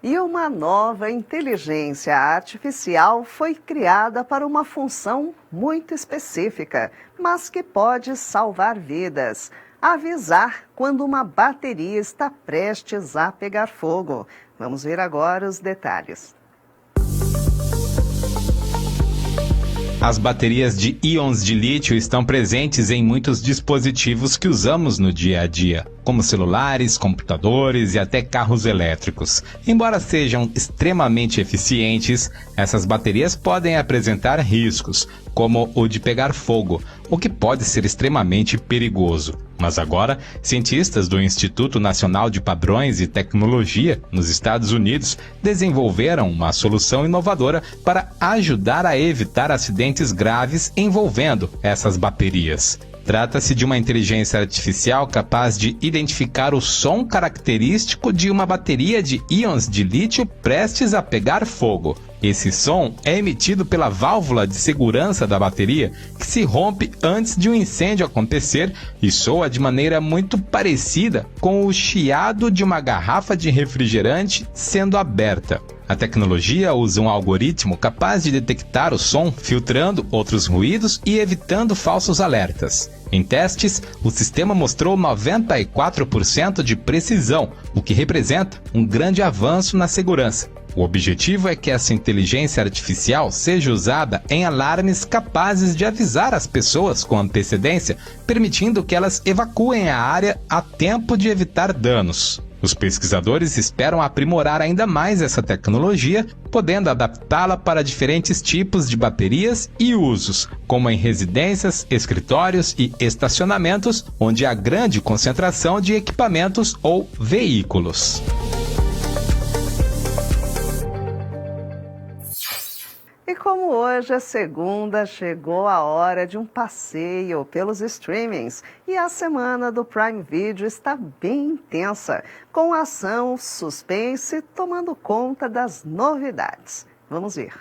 E uma nova inteligência artificial foi criada para uma função muito específica, mas que pode salvar vidas: avisar quando uma bateria está prestes a pegar fogo. Vamos ver agora os detalhes. As baterias de íons de lítio estão presentes em muitos dispositivos que usamos no dia a dia, como celulares, computadores e até carros elétricos. Embora sejam extremamente eficientes, essas baterias podem apresentar riscos, como o de pegar fogo, o que pode ser extremamente perigoso. Mas agora, cientistas do Instituto Nacional de Padrões e Tecnologia, nos Estados Unidos, desenvolveram uma solução inovadora para ajudar a evitar acidentes graves envolvendo essas baterias. Trata-se de uma inteligência artificial capaz de identificar o som característico de uma bateria de íons de lítio prestes a pegar fogo. Esse som é emitido pela válvula de segurança da bateria, que se rompe antes de um incêndio acontecer e soa de maneira muito parecida com o chiado de uma garrafa de refrigerante sendo aberta. A tecnologia usa um algoritmo capaz de detectar o som, filtrando outros ruídos e evitando falsos alertas. Em testes, o sistema mostrou 94% de precisão, o que representa um grande avanço na segurança. O objetivo é que essa inteligência artificial seja usada em alarmes capazes de avisar as pessoas com antecedência, permitindo que elas evacuem a área a tempo de evitar danos. Os pesquisadores esperam aprimorar ainda mais essa tecnologia, podendo adaptá-la para diferentes tipos de baterias e usos, como em residências, escritórios e estacionamentos, onde há grande concentração de equipamentos ou veículos. E como hoje é segunda, chegou a hora de um passeio pelos streamings. E a semana do Prime Video está bem intensa, com ação, suspense, tomando conta das novidades. Vamos ver.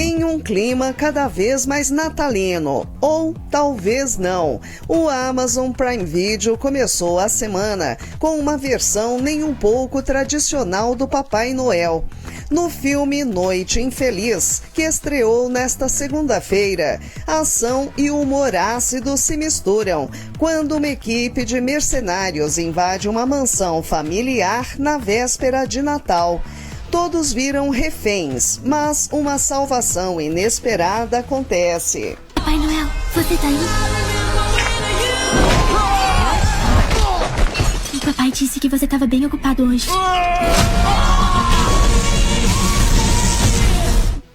Em um clima cada vez mais natalino, ou talvez não, o Amazon Prime Video começou a semana com uma versão nem um pouco tradicional do Papai Noel. No filme Noite Infeliz, que estreou nesta segunda-feira, ação e humor ácido se misturam quando uma equipe de mercenários invade uma mansão familiar na véspera de Natal. Todos viram reféns, mas uma salvação inesperada acontece. Papai Noel, você tá aí? O papai disse que você estava bem ocupado hoje.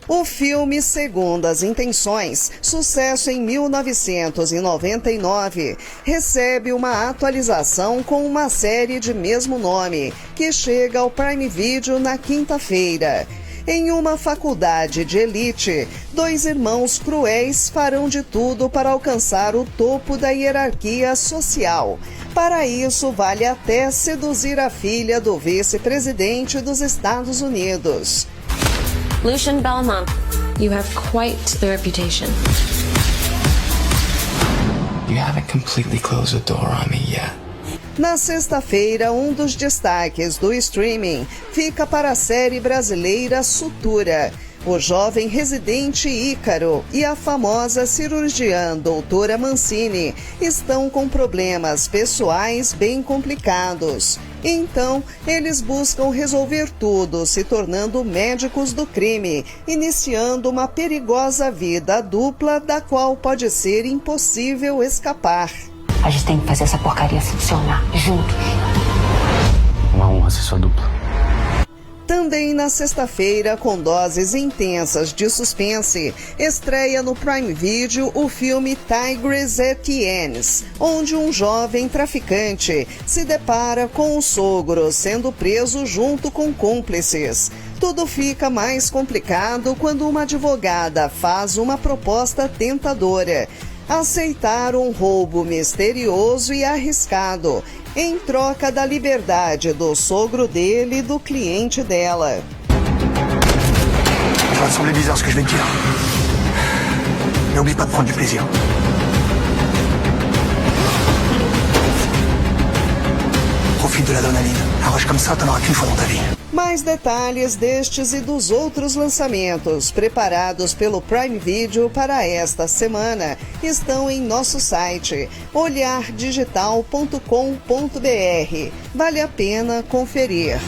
O filme Segundo as Intenções, sucesso em 1999, recebe uma atualização com uma série de mesmo nome, que chega ao Prime Video na quinta-feira. Em uma faculdade de elite, dois irmãos cruéis farão de tudo para alcançar o topo da hierarquia social. Para isso, vale até seduzir a filha do vice-presidente dos Estados Unidos. Lucian Belmont, you have quite the reputation. You haven't completely closed the door on me yet. Na sexta-feira, um dos destaques do streaming fica para a série brasileira Sutura. O jovem residente Ícaro e a famosa cirurgiã doutora Mancini estão com problemas pessoais bem complicados. Então, eles buscam resolver tudo, se tornando médicos do crime, iniciando uma perigosa vida dupla da qual pode ser impossível escapar. A gente tem que fazer essa porcaria funcionar juntos. Uma honra ser sua dupla. Também na sexta-feira, com doses intensas de suspense, estreia no Prime Video o filme Tigres Etiennes, onde um jovem traficante se depara com o sogro sendo preso junto com cúmplices. Tudo fica mais complicado quando uma advogada faz uma proposta tentadora: aceitar um roubo misterioso e arriscado, em troca da liberdade do sogro dele e do cliente dela. Ça va te sembler bizarre ce que je vais te dire. Mais oublie pas de prendre du plaisir. profites de l'adrénaline. Un rush comme ça, t'en auras qu'une fois dans ta vie. Mais detalhes destes e dos outros lançamentos preparados pelo Prime Video para esta semana estão em nosso site olhardigital.com.br. Vale a pena conferir.